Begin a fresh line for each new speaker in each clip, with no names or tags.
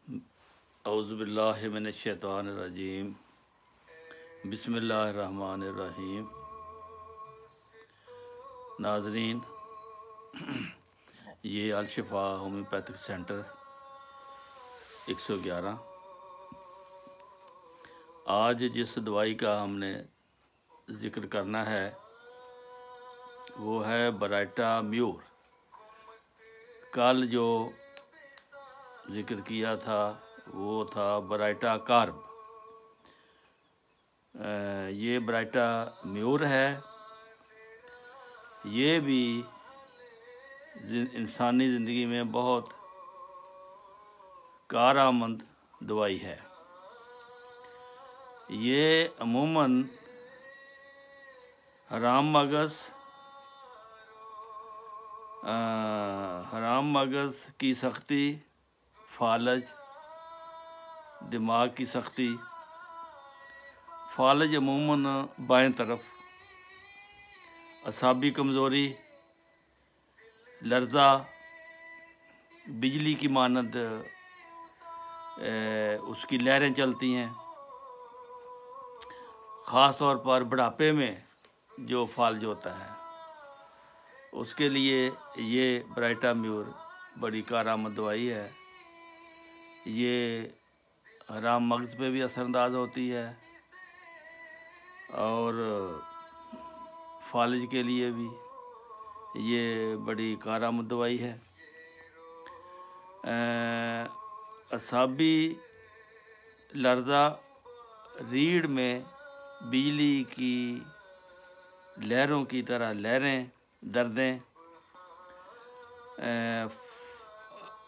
औज़ुबिल्लाहि मिनश्शैतानिर्रजीम बिस्मिल्लाहिर्रहमानिर्रहीम। नाज़रीन, ये अल-शिफ़ा होम्योपैथिक सेंटर 111। आज जिस दवाई का हमने ज़िक्र करना है वो है बराइटा म्यूर। कल जो ज़िक्र किया था वो था बराइटा कार्ब। ये बराइटा म्यूर है। ये भी इंसानी ज़िंदगी में बहुत कारआमद दवाई है। ये अमूमन हराम मगज़ की सख्ती, फालज, दिमाग की सख्ती, फालज अमूमन बाएं तरफ, असाबी कमज़ोरी, लर्ज़ा, बिजली की मानद उसकी लहरें चलती हैं। ख़ास तौर पर बुढ़ापे में जो फालज होता है उसके लिए ये बराइटा म्यूर बड़ी कारआमद दवाई है। ये हराम मगज़ पे भी असरअंदाज होती है और फालज के लिए भी ये बड़ी कारआमद दवाई है। असाबी लर्ज़ा, रीढ़ में बिजली की लहरों की तरह लहरें, दर्दें,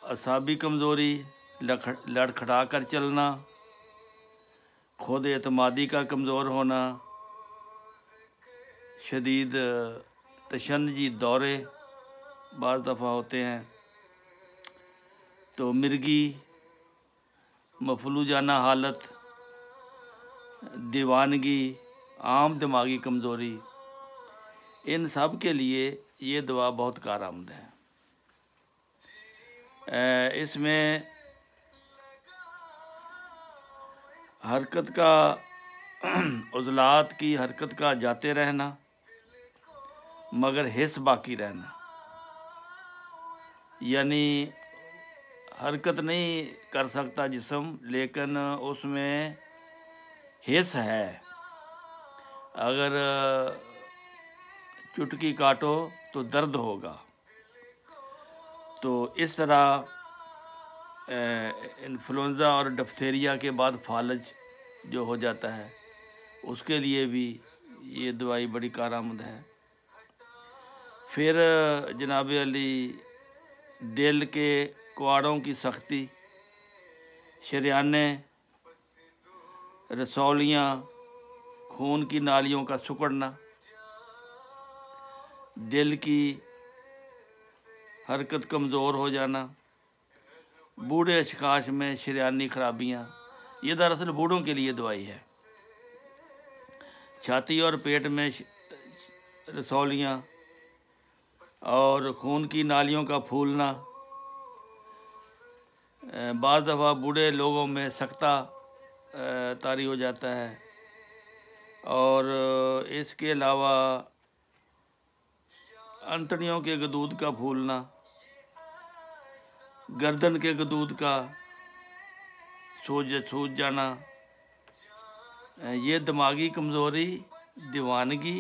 असाबी कमज़ोरी, लड़खड़ा कर चलना, खुद एतमादी का कमज़ोर होना, शदीद तशन्नुजी दौरे बाज़ दफ़ा होते हैं, तो मिर्गी, मफलूजाना हालत, दीवानगी, आम दिमागी कमज़ोरी, इन सब के लिए ये दवा बहुत कारआमद है। इसमें हरकत का उज़लात की हरकत का जाते रहना मगर हिस्स बाकी रहना, यानी हरकत नहीं कर सकता जिस्म लेकिन उसमें हिस्स है। अगर चुटकी काटो तो दर्द होगा। तो इस तरह इन्फ्लुएंज़ा और डिप्थीरिया के बाद फालज जो हो जाता है उसके लिए भी ये दवाई बड़ी कारआमद है। फिर जनाब अली दिल के कुआड़ों की सख्ती, शरियाने, रसौलियाँ, खून की नालियों का सिकुड़ना, दिल की हरकत कमज़ोर हो जाना, बूढ़े अशखास में शरियानी खराबियाँ, ये दरअसल बूढ़ों के लिए दवाई है। छाती और पेट में रसौलियाँ और खून की नालियों का फूलना, बाज़ दफ़ा बूढ़े लोगों में सकता तारी हो जाता है। और इसके अलावा अंतड़ियों के गदूद का फूलना, गर्दन के गदूद का सूज जाना, ये दिमागी कमज़ोरी, दीवानगी,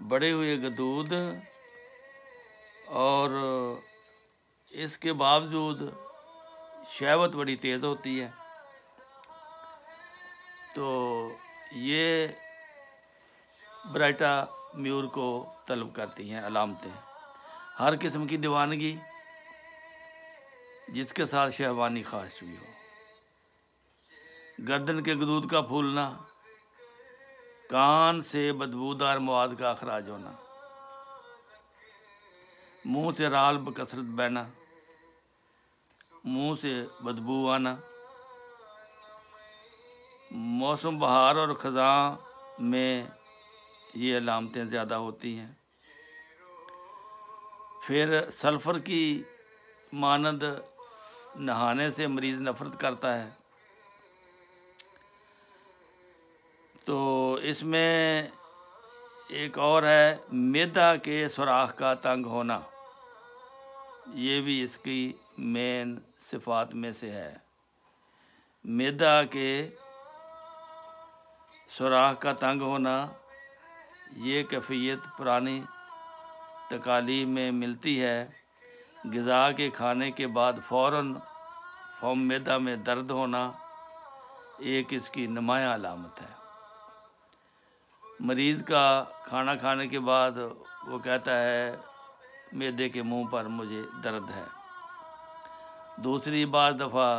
बड़े हुए गदूद और इसके बावजूद शहवत बड़ी तेज़ होती है। तो ये बराइटा म्यूर को तलब करती हैं अलामतें। हर किस्म की दीवानगी जिसके साथ शहवानी ख्वाहिश भी हो, गर्दन के गदूद का फूलना, कान से बदबूदार मवाद का अखराज होना, मुंह से राल बकसरत बहना, मुंह से बदबू आना, मौसम बहार और ख़ज़ां में ये अलामतें ज़्यादा होती हैं। फिर सल्फ़र की मानद नहाने से मरीज़ नफ़रत करता है। तो इसमें एक और है मैदा के सुराख का तंग होना, ये भी इसकी मेन सिफात में से है। मैदा के सुराख का तंग होना, ये कैफियत पुरानी तकालीम में मिलती है। ग़िज़ा के खाने के बाद फ़ौरन मैदा में दर्द होना एक इसकी नुमायाँ अलामत है। मरीज़ का खाना खाने के बाद वो कहता है मैदे के मुंह पर मुझे दर्द है। दूसरी बार दफ़ा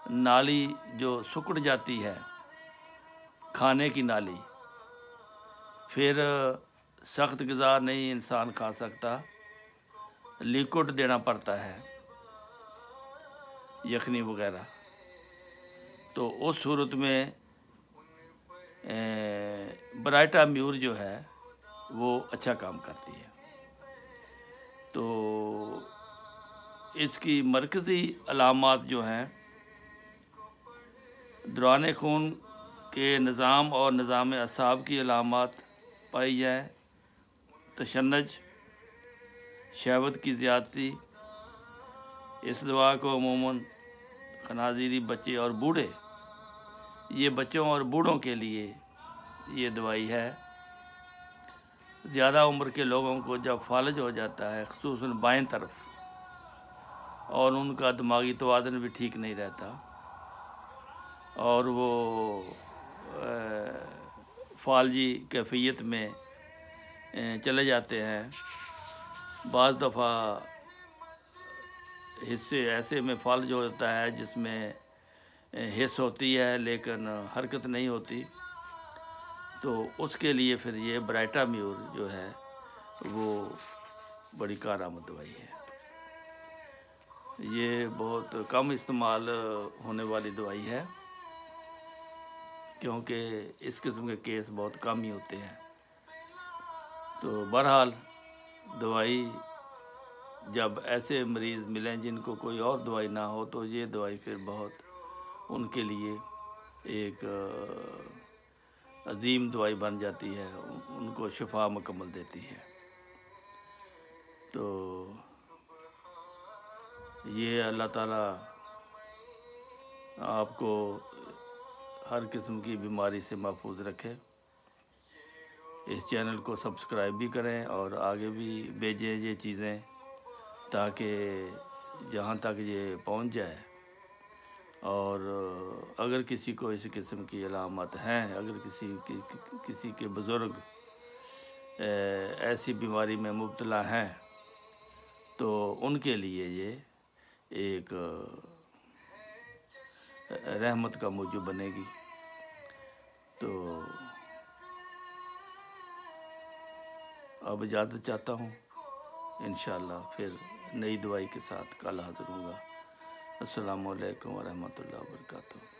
नाली जो सिकुड़ जाती है, खाने की नाली, फिर सख्त ग़िज़ा नहीं इंसान खा सकता, लिक्विड देना पड़ता है, यखनी वगैरह। तो उस सूरत में ब्राइटा म्यूर जो है वो अच्छा काम करती है। तो इसकी मरकज़ी अलामात जो हैं, दौरान खून के निज़ाम और निज़ाम असाब की अलामात पाई जाए, तशन्नुज, शहवत की ज़्यादती। इस दवा को अमूमन खनाज़ीरी बच्चे और बूढ़े, ये बच्चों और बूढ़ों के लिए ये दवाई है। ज़्यादा उम्र के लोगों को जब फालज हो जाता है, ख़ुसूसन बाएं तरफ, और उनका दिमागी तवाज़ुन भी ठीक नहीं रहता और वो फालजी कैफियत में चले जाते हैं। बाज़ दफ़ा हिस्से ऐसे में फालज हो जाता है जिसमें हिस्स होती है लेकिन हरकत नहीं होती, तो उसके लिए फिर ये ब्राइटा म्यूर जो है वो बड़ी कारआमद दवाई है। ये बहुत कम इस्तेमाल होने वाली दवाई है क्योंकि इस किस्म के केस बहुत कम ही होते हैं। तो बहरहाल दवाई जब ऐसे मरीज़ मिलें जिनको कोई और दवाई ना हो, तो ये दवाई फिर बहुत उनके लिए एक अजीम दवाई बन जाती है, उनको शिफा मुकम्मल देती है। तो ये अल्लाह ताला आपको हर किस्म की बीमारी से महफूज रखे। इस चैनल को सब्सक्राइब भी करें और आगे भी भेजें ये चीज़ें, ताकि जहाँ तक ये पहुँच जाए। और अगर किसी को इस किस्म की अलामत हैं, अगर किसी के बुज़ुर्ग ऐसी बीमारी में मुब्तला हैं, तो उनके लिए ये एक रहमत का मौजू बनेगी। तो अब इजाज़त चाहता हूँ, इंशाअल्लाह फिर नई दवाई के साथ कल हाज़िर होऊंगा। अस्सलामु अलैकुम व रहमतुल्लाहि व बरकातुहू।